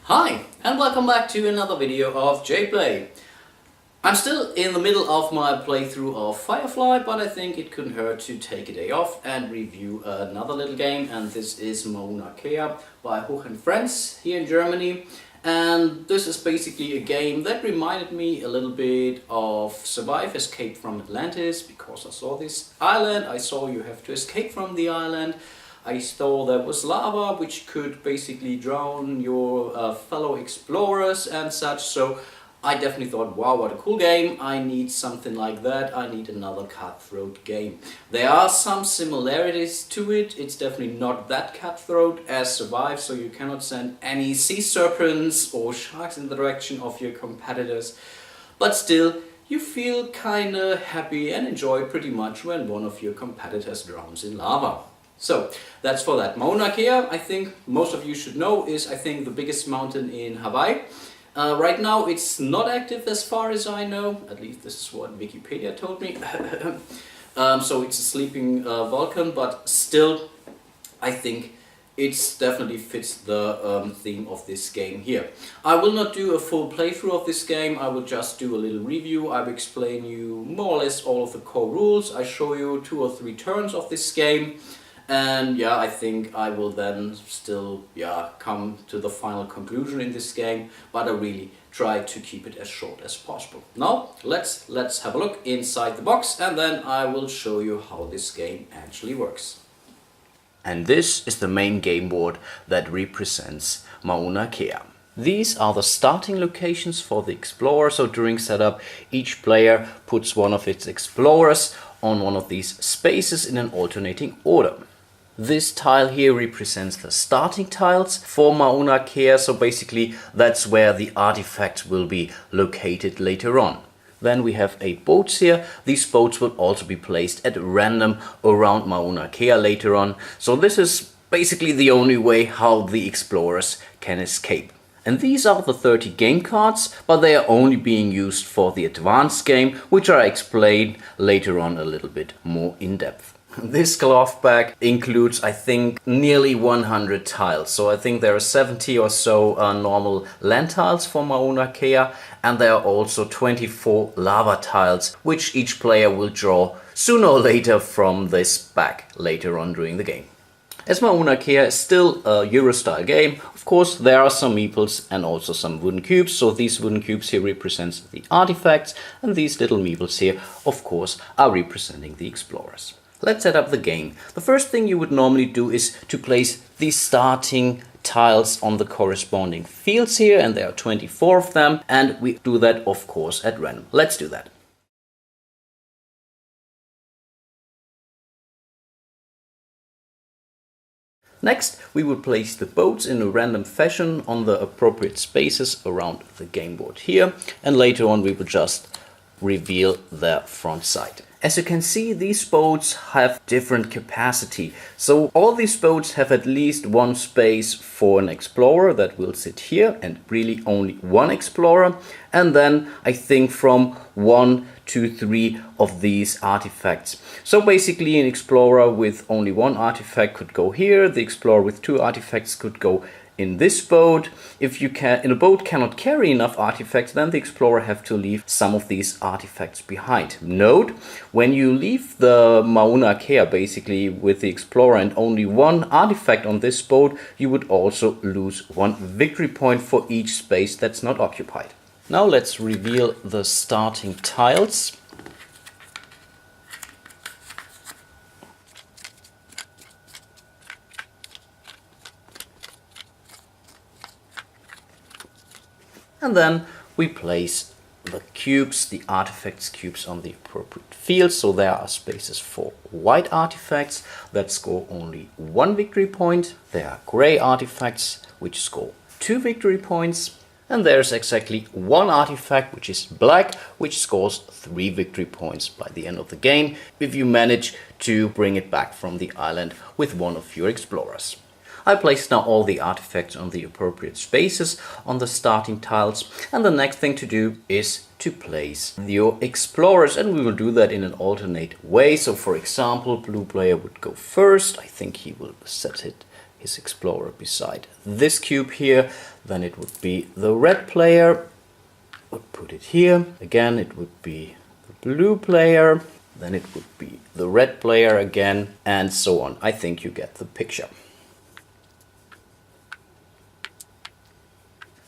Hi, and welcome back to another video of jPlay. I'm still in the middle of my playthrough of Firefly, but I think it couldn't hurt to take a day off and review another little game, and this is Mauna Kea by Huch and Friends here in Germany. And this is basically a game that reminded me a little bit of Survive Escape from Atlantis, because I saw this island, I saw you have to escape from the island. I saw there was lava which could basically drown your fellow explorers and such, so I definitely thought, wow, what a cool game, I need something like that, I need another cutthroat game. There are some similarities to it, it's definitely not that cutthroat as Survive, so you cannot send any sea serpents or sharks in the direction of your competitors, but still, you feel kinda happy and enjoy pretty much when one of your competitors drowns in lava. So that's for that. Mauna Kea, I think most of you should know, is the biggest mountain in Hawaii. Right now it's not active as far as I know, at least this is what Wikipedia told me. So it's a sleeping volcano, but still I think it definitely fits the theme of this game here. I will not do a full playthrough of this game, I will just do a little review. I will explain you more or less all of the core rules. I show you 2 or 3 turns of this game. And yeah, I think I will then still come to the final conclusion in this game, but I really try to keep it as short as possible. Now let's have a look inside the box, and then I will show you how this game actually works. And this is the main game board that represents Mauna Kea. These are the starting locations for the explorer, so during setup each player puts one of its explorers on one of these spaces in an alternating order. This tile here represents the starting tiles for Mauna Kea, so basically that's where the artifact will be located later on. Then we have 8 boats here. These boats will also be placed at random around Mauna Kea later on, so this is basically the only way how the explorers can escape. And these are the 30 game cards, but they are only being used for the advanced game, which I explain later on a little bit more in depth. This cloth bag includes, I think, nearly 100 tiles. So I think there are 70 or so normal land tiles for Mauna Kea, and there are also 24 lava tiles, which each player will draw sooner or later from this bag later on during the game. As Mauna Kea is still a Euro-style game, of course there are some meeples and also some wooden cubes. So these wooden cubes here represent the artifacts, and these little meeples here, of course, are representing the explorers. Let's set up the game. The first thing you would normally do is to place the starting tiles on the corresponding fields here, and there are 24 of them, and we do that of course at random. Let's do that. Next, we will place the boats in a random fashion on the appropriate spaces around the game board here, and later on we will just reveal their front side. As you can see, these boats have different capacity. So all these boats have at least one space for an explorer that will sit here, and really only one explorer. And then I think from 1 to 3 of these artifacts. So basically an explorer with only 1 artifact could go here. The explorer with 2 artifacts could go in this boat. If a boat cannot carry enough artifacts, then the explorer have to leave some of these artifacts behind. Note, when you leave the Mauna Kea basically with the explorer and only 1 artifact on this boat, you would also lose 1 victory point for each space that's not occupied. Now let's reveal the starting tiles. And then we place the cubes, the artifacts cubes, on the appropriate fields. So there are spaces for white artifacts that score only 1 victory point. There are gray artifacts which score 2 victory points. And there's exactly 1 artifact which is black, which scores 3 victory points by the end of the game, if you manage to bring it back from the island with one of your explorers. I placed now all the artifacts on the appropriate spaces on the starting tiles, and the next thing to do is to place your explorers, and we will do that in an alternate way. So for example, blue player would go first. I think he will set his explorer beside this cube here. then it would be the red player. Would put it here. Again, it would be the blue player. Then it would be the red player again, and so on. I think you get the picture.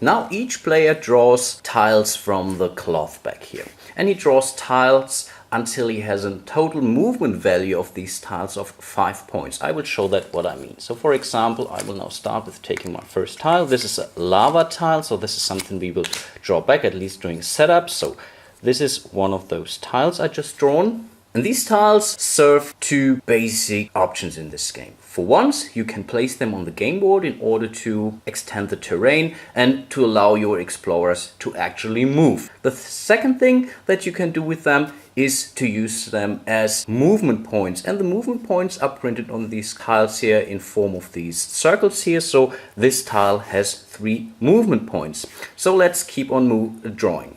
Now each player draws tiles from the cloth back here. And he draws tiles until he has a total movement value of these tiles of 5 points. I will show that what I mean. So for example, I will now start with taking my first tile. This is a lava tile, so this is something we will draw back at least during setup. So this is one of those tiles I just drawn. And these tiles serve two basic options in this game. For once, you can place them on the game board in order to extend the terrain and to allow your explorers to actually move. The second thing that you can do with them is to use them as movement points. And the movement points are printed on these tiles here in form of these circles here. So this tile has 3 movement points. So let's keep on drawing.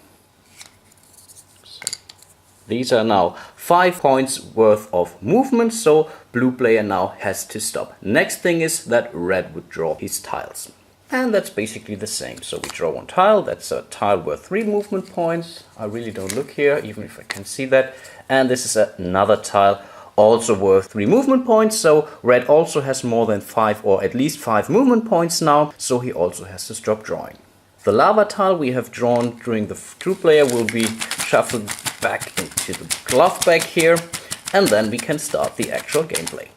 These are now 5 points worth of movement, so blue player now has to stop. Next thing is that red would draw his tiles. And that's basically the same. So we draw one tile, that's a tile worth 3 movement points. I really don't look here, even if I can see that. And this is another tile, also worth 3 movement points. So red also has more than 5 or at least 5 movement points now, so he also has to stop drawing. The lava tile we have drawn during the blue player will be shuffled back into the cloth bag here, and then we can start the actual gameplay.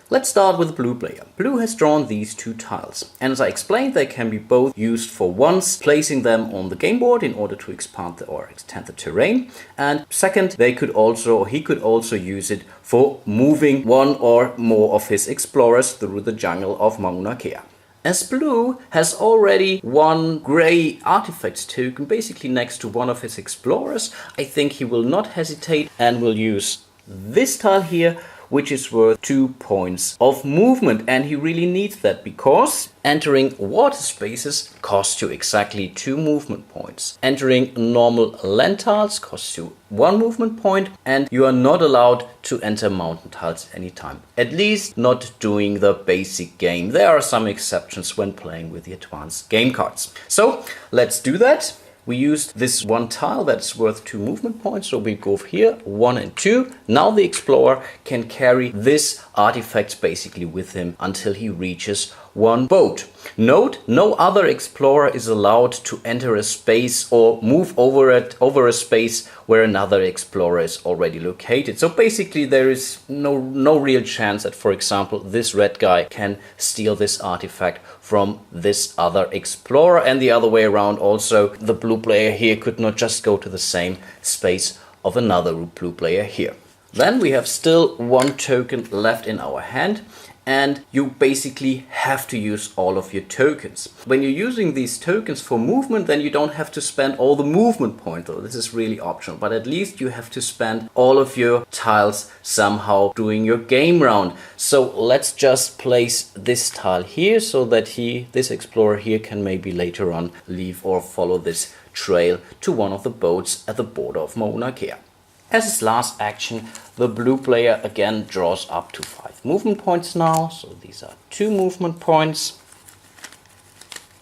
Let's start with the blue player. Blue has drawn these 2 tiles, and as I explained, they can be both used for once placing them on the game board in order to expand or extend the terrain, and second, he could also use it for moving one or more of his explorers through the jungle of Mauna Kea. As blue has already one gray artifact token basically next to one of his explorers, I think he will not hesitate and will use this tile here, which is worth 2 points of movement. And he really needs that because entering water spaces costs you exactly 2 movement points. Entering normal land tiles costs you 1 movement point, and you are not allowed to enter mountain tiles anytime. At least not doing the basic game. There are some exceptions when playing with the advanced game cards. So let's do that. We used this one tile that's worth 2 movement points, so we go here 1 and 2. Now the explorer can carry this artifact basically with him until he reaches one boat. Note, no other explorer is allowed to enter a space or move over a space where another explorer is already located. So basically there is no real chance that, for example, this red guy can steal this artifact from this other explorer, and the other way around also. The blue player here could not just go to the same space of another blue player here. Then we have still 1 token left in our hand, and you basically have to use all of your tokens. When you're using these tokens for movement, then you don't have to spend all the movement points, though this is really optional, but at least you have to spend all of your tiles somehow doing your game round. So let's just place this tile here so that this explorer here can maybe later on leave or follow this trail to one of the boats at the border of Mauna Kea. As his last action, the blue player again draws up to 5 movement points now. So these are 2 movement points.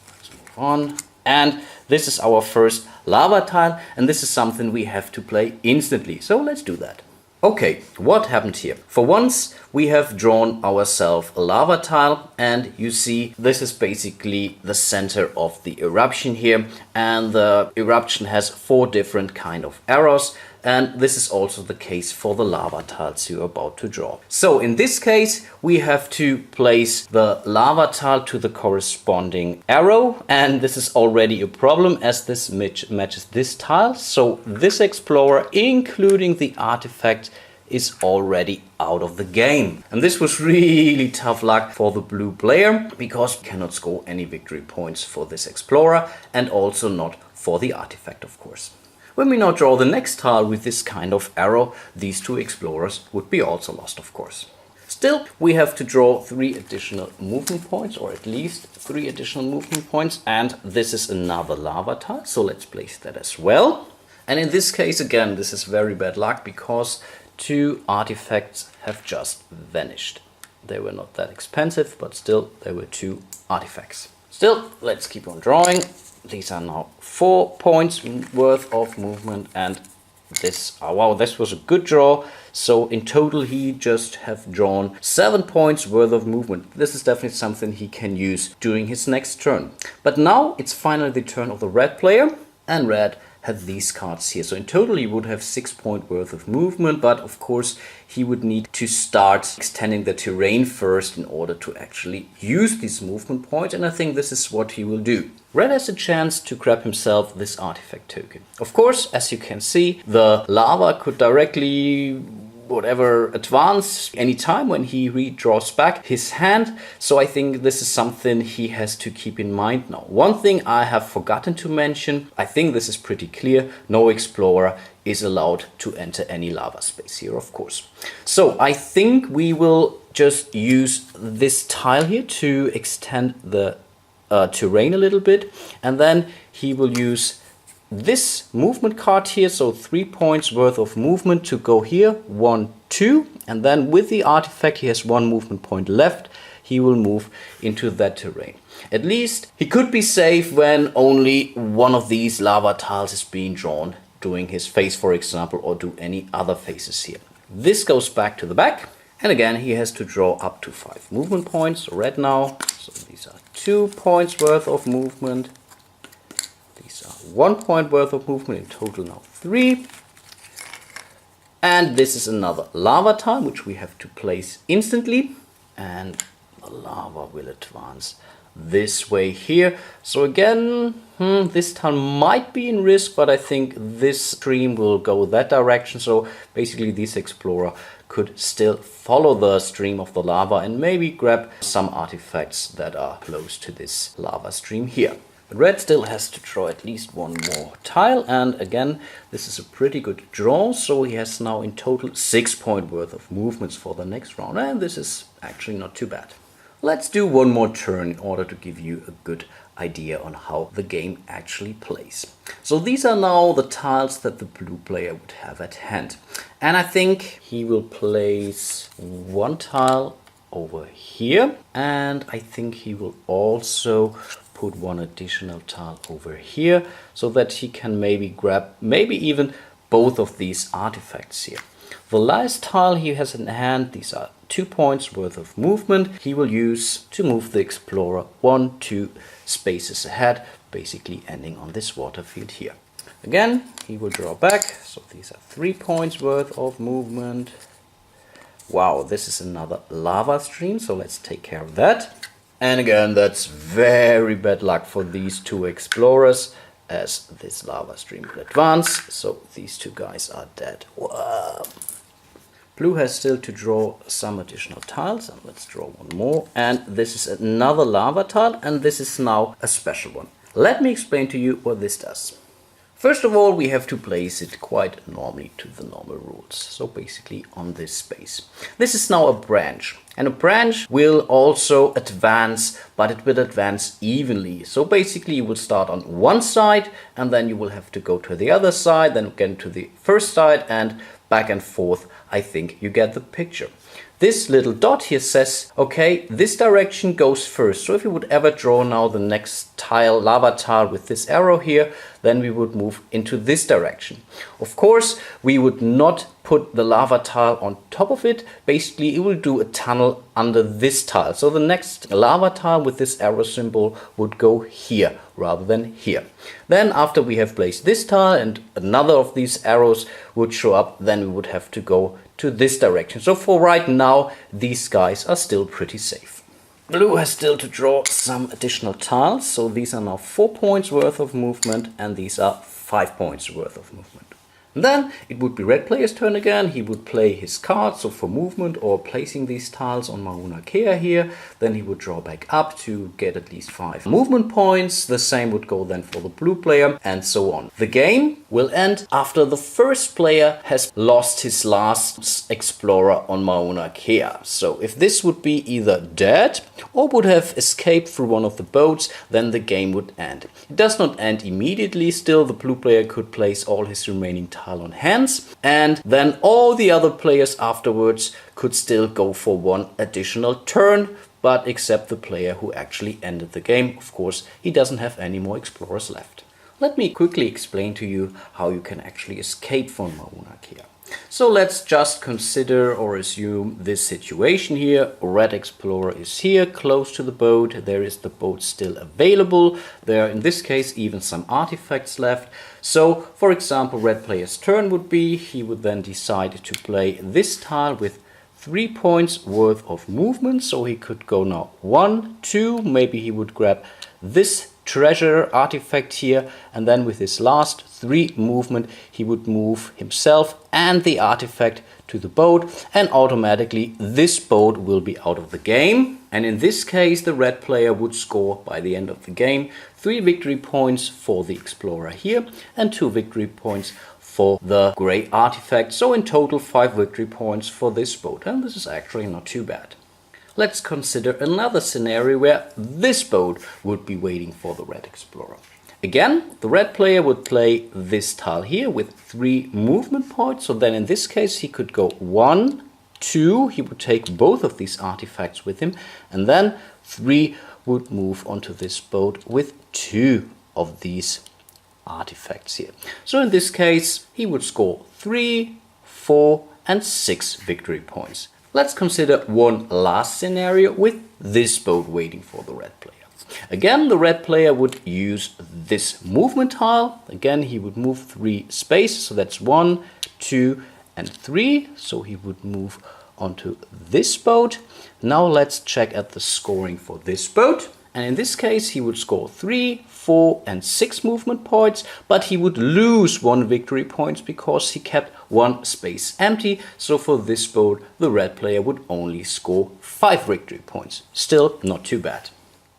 Let's move on. And this is our first lava tile, and this is something we have to play instantly. So let's do that. Okay, what happened here? For once, we have drawn ourselves a lava tile, and you see this is basically the center of the eruption here, and the eruption has 4 different kind of arrows, and this is also the case for the lava tiles you're about to draw. So in this case, we have to place the lava tile to the corresponding arrow, and this is already a problem as this matches this tile. So this explorer, including the artifact, is already out of the game. And this was really tough luck for the blue player because we cannot score any victory points for this explorer, and also not for the artifact, of course. When we now draw the next tile with this kind of arrow, these 2 explorers would be also lost, of course. Still, we have to draw 3 additional movement points, or at least 3 additional movement points, and this is another lava tile, so let's place that as well. And in this case, again, this is very bad luck because 2 artifacts have just vanished. They were not that expensive, but still there were 2 artifacts. Still, let's keep on drawing. These are now 4 points worth of movement, and this, oh wow, this was a good draw. So in total he just have drawn 7 points worth of movement. This is definitely something he can use during his next turn. But now it's finally the turn of the red player, and red had these cards here. So in total he would have 6 point worth of movement, but of course he would need to start extending the terrain first in order to actually use these movement points, and I think this is what he will do. Red has a chance to grab himself this artifact token. Of course, as you can see, the lava could directly advance anytime when he redraws back his hand. So I think this is something he has to keep in mind now. One thing I have forgotten to mention, I think this is pretty clear, no explorer is allowed to enter any lava space here, of course. So I think we will just use this tile here to extend the terrain a little bit, and then he will use this movement card here, so 3 points worth of movement to go here, 1, 2, and then with the artifact he has 1 movement point left. He will move into that terrain. At least he could be safe when only one of these lava tiles is being drawn doing his face, for example, or do any other faces here. This goes back to the back, and again he has to draw up to 5 movement points. Red now, so these are 2 points worth of movement. These are 1 point worth of movement, in total now 3. And this is another lava tile which we have to place instantly, and the lava will advance this way here. So again, this tile might be in risk, but I think this stream will go that direction. So basically this explorer could still follow the stream of the lava and maybe grab some artifacts that are close to this lava stream here. But red still has to draw at least 1 more tile, and again this is a pretty good draw, so he has now in total 6 point worth of movements for the next round, and this is actually not too bad. Let's do 1 more turn in order to give you a good idea on how the game actually plays. So these are now the tiles that the blue player would have at hand, and I think he will place 1 tile over here, and I think he will also put 1 additional tile over here, so that he can maybe grab even both of these artifacts here. The last tile he has in hand, these are 2 points worth of movement, he will use to move the explorer 1, 2 spaces ahead, basically ending on this water field here. Again, he will draw back, so these are 3 points worth of movement. Wow, this is another lava stream, so let's take care of that. And again, that's very bad luck for these 2 explorers, as this lava stream will advance, so these 2 guys are dead. Wow. Blue has still to draw some additional tiles, and let's draw 1 more. And this is another lava tile, and this is now a special one. Let me explain to you what this does. First of all, we have to place it quite normally to the normal rules, so basically on this space. This is now a branch, and a branch will also advance, but it will advance evenly. So basically you will start on one side, and then you will have to go to the other side, then again to the first side, and back and forth. I think you get the picture. This little dot here says, okay, this direction goes first. So if you would ever draw now the next tile, lava tile with this arrow here, then we would move into this direction. Of course, we would not put the lava tile on top of it. Basically, it will do a tunnel under this tile. So the next lava tile with this arrow symbol would go here rather than here. Then after we have placed this tile and another of these arrows would show up, then we would have to go to this direction. So for right now, these guys are still pretty safe. Blue has still to draw some additional tiles. So these are now 4 points worth of movement, and these are 5 points worth of movement. And then it would be red player's turn again. He would play his card, so for movement or placing these tiles on Mauna Kea here. Then he would draw back up to get at least 5 movement points. The same would go then for the blue player, and so on. The game will end after the first player has lost his last explorer on Mauna Kea. So if this would be either dead or would have escaped through one of the boats, then the game would end. It does not end immediately. Still, the blue player could place all his remaining tiles on hands, and then all the other players afterwards could still go for 1 additional turn, but except the player who actually ended the game. Of course, he doesn't have any more explorers left. Let me quickly explain to you how you can actually escape from Mauna Kea. So let's just consider or assume this situation here. Red explorer is here, close to the boat. There is the boat still available. There are, in this case, even some artifacts left. So, for example, red player's turn would be, he would then decide to play this tile with 3 points worth of movement. So he could go now 1, 2, maybe he would grab this treasure artifact here, and then with his last 3 movement he would move himself and the artifact to the boat, and automatically this boat will be out of the game. And in this case the red player would score by the end of the game 3 victory points for the explorer here and 2 victory points for the grey artifact. So in total 5 victory points for this boat, and this is actually not too bad. Let's consider another scenario where this boat would be waiting for the red explorer. Again, the red player would play this tile here with 3 movement points. So then in this case he could go 1, 2, he would take both of these artifacts with him, and then 3 would move onto this boat with 2 of these artifacts here. So in this case he would score 3, 4 and 6 victory points. Let's consider one last scenario with this boat waiting for the red player. Again, the red player would use this movement tile. Again, he would move 3 spaces, so that's 1, 2 and 3. So he would move onto this boat. Now let's check at the scoring for this boat. And in this case he would score 3, 4 and 6 movement points, but he would lose 1 victory point because he kept 1 space empty. So for this boat the red player would only score 5 victory points. Still not too bad.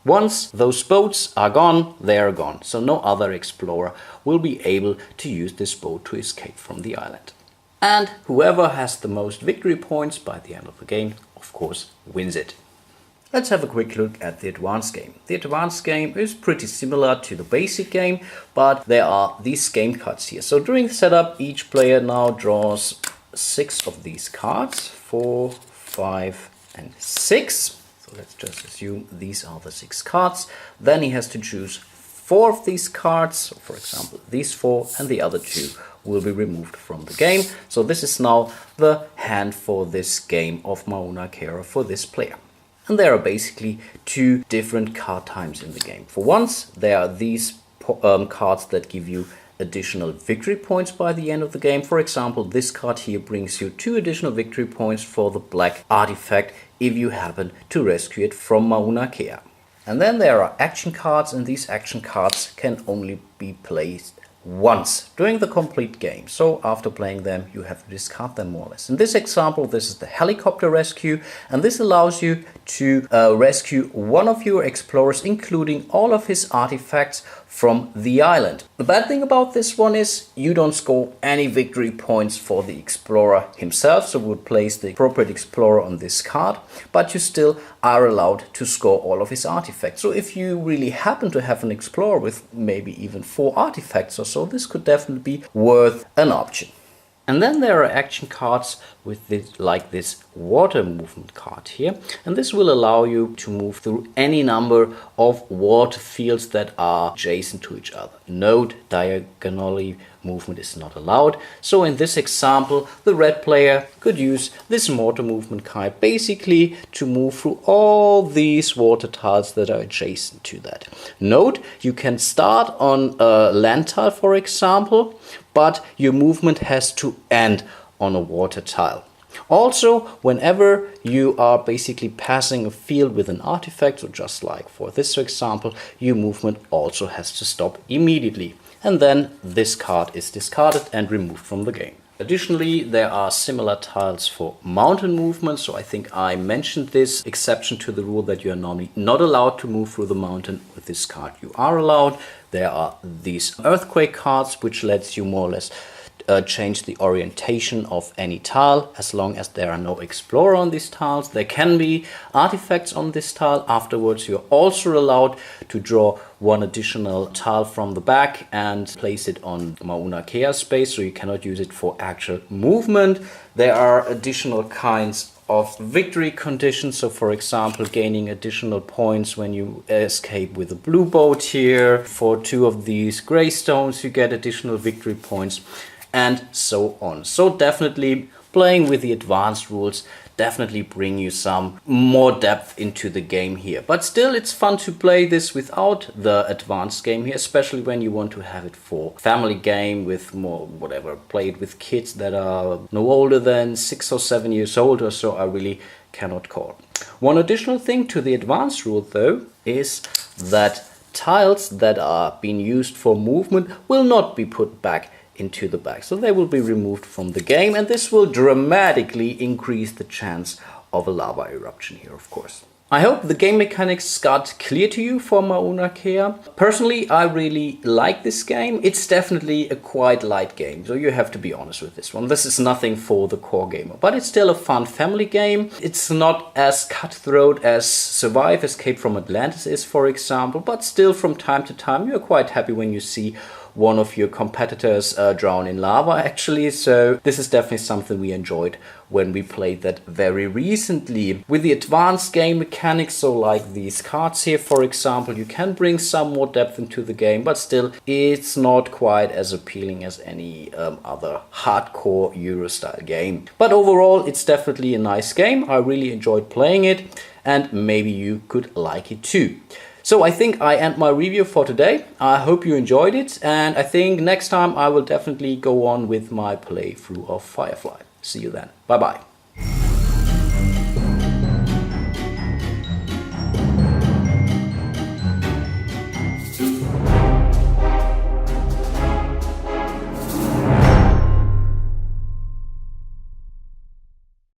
Once those boats are gone, they are gone. So no other explorer will be able to use this boat to escape from the island. And whoever has the most victory points by the end of the game, of course, wins it. Let's have a quick look at the advanced game. The advanced game is pretty similar to the basic game, but there are these game cards here. So during the setup, each player now draws 6 of these cards, 4, 5 and 6. So let's just assume these are the 6 cards. Then he has to choose 4 of these cards. So for example, these 4, and the other 2 will be removed from the game. So this is now the hand for this game of Mauna Kea for this player. And there are basically 2 different card types in the game. For once, there are these cards that give you additional victory points by the end of the game. For example, this card here brings you 2 additional victory points for the black artifact if you happen to rescue it from Mauna Kea. And then there are action cards, and these action cards can only be played once during the complete game. So after playing them you have to discard them more or less. In this example, this is the helicopter rescue, and this allows you to rescue one of your explorers, including all of his artifacts, from the island. The bad thing about this one is you don't score any victory points for the explorer himself, so we would place the appropriate explorer on this card, but you still are allowed to score all of his artifacts. So if you really happen to have an explorer with maybe even 4 artifacts or so, this could definitely be worth an option. And then there are action cards with this, like this water movement card here. And this will allow you to move through any number of water fields that are adjacent to each other. Note, diagonally movement is not allowed. So in this example, the red player could use this water movement card basically to move through all these water tiles that are adjacent to that. Note, you can start on a land tile, for example, but your movement has to end on a water tile. Also, whenever you are basically passing a field with an artifact, so just like for this example, your movement also has to stop immediately. And then this card is discarded and removed from the game. Additionally, there are similar tiles for mountain movement. So I think I mentioned this exception to the rule that you are normally not allowed to move through the mountain. With this card you are allowed. There are these earthquake cards, which lets you more or less change the orientation of any tile as long as there are no explorer on these tiles. There can be artifacts on this tile. Afterwards, you're also allowed to draw 1 additional tile from the back and place it on Mauna Kea space, so you cannot use it for actual movement. There are additional kinds of victory conditions. So for example, gaining additional points when you escape with a blue boat here. For 2 of these gray stones you get additional victory points, and so on. So definitely playing with the advanced rules definitely bring you some more depth into the game here. But still, it's fun to play this without the advanced game here, especially when you want to have it for family game with more whatever, play it with kids that are no older than 6 or 7 years old or so. I really cannot call. One additional thing to the advanced rule though is that tiles that are being used for movement will not be put back into the bag. So they will be removed from the game, and this will dramatically increase the chance of a lava eruption here, of course. I hope the game mechanics got clear to you for Mauna Kea. Personally, I really like this game. It's definitely a quite light game, so you have to be honest with this one. This is nothing for the core gamer, but it's still a fun family game. It's not as cutthroat as Survive Escape from Atlantis is, for example, but still from time to time you're quite happy when you see one of your competitors drown in lava actually. So this is definitely something we enjoyed when we played that very recently. With the advanced game mechanics, so like these cards here for example, you can bring some more depth into the game, but still it's not quite as appealing as any other hardcore Euro style game. But overall it's definitely a nice game. I really enjoyed playing it, and maybe you could like it too. So I think I end my review for today. I hope you enjoyed it, and I think next time I will definitely go on with my playthrough of Firefly. See you then. Bye bye.